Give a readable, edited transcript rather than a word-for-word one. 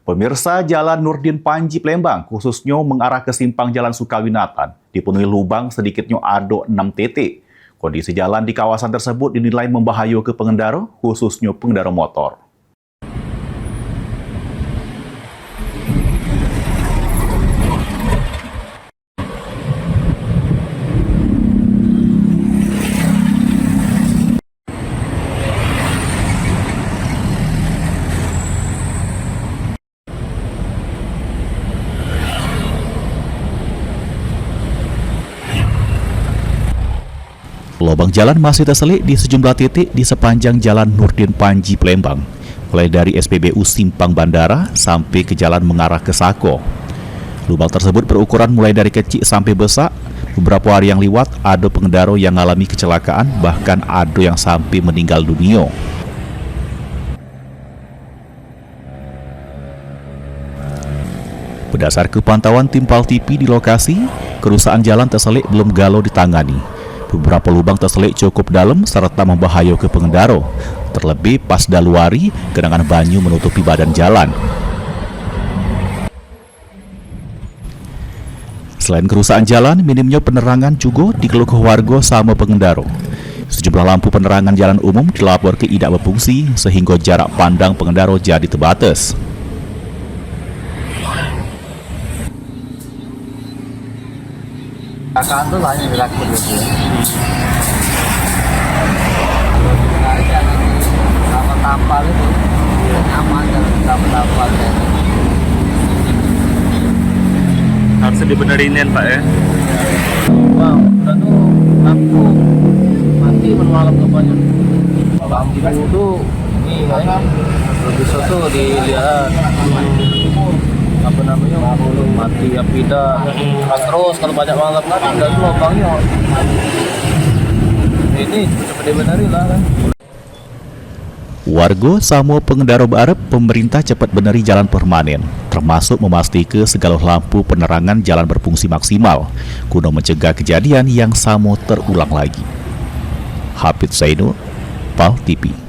Pemirsa, Jalan Nurdin Panji Palembang, khususnya mengarah ke simpang Jalan Sukawinatan, dipenuhi lubang sedikitnya ada 6 titik. Kondisi jalan di kawasan tersebut dinilai membahayakan ke pengendara, khususnya pengendara motor. Lubang jalan masih terselit di sejumlah titik di sepanjang Jalan Nurdin Panji Palembang, mulai dari SPBU Simpang Bandara sampai ke jalan mengarah ke Sako. Lubang tersebut berukuran mulai dari kecil sampai besar. Beberapa hari yang lewat, ada pengendara yang mengalami kecelakaan, bahkan ada yang sampai meninggal dunia. Berdasar kepantauan tim PAL TV di lokasi, kerusakan jalan terselit belum galau ditangani. Beberapa lubang terselit cukup dalam serta membahayakan ke pengendara. Terlebih pas daluari, genangan banyu menutupi badan jalan. Selain kerusakan jalan, minimnya penerangan juga dikeluhkan warga sama pengendara. Sejumlah lampu penerangan jalan umum dilaporkan tidak berfungsi sehingga jarak pandang pengendara jadi terbatas. Kecelakaan tuh banyak dilakukan gitu ya. Kalau sebenarnya jangan tampal itu aman, jangan tampal ya. Harus dibenerinin Pak ya. Wow, udah tuh lampu mati malam banyak. Lampu tuh ini kan bisa tuh dilihat apa namanya mati api dah terus kalau banyak malam kan udah tuh lubangnya ini seperti benerin lah kan. Warga sama pengendara berharap pemerintah cepat beneri jalan permanen, termasuk memastikan segala lampu penerangan jalan berfungsi maksimal, guna mencegah kejadian yang sama terulang lagi. Hafidz Zainul, PAL TV.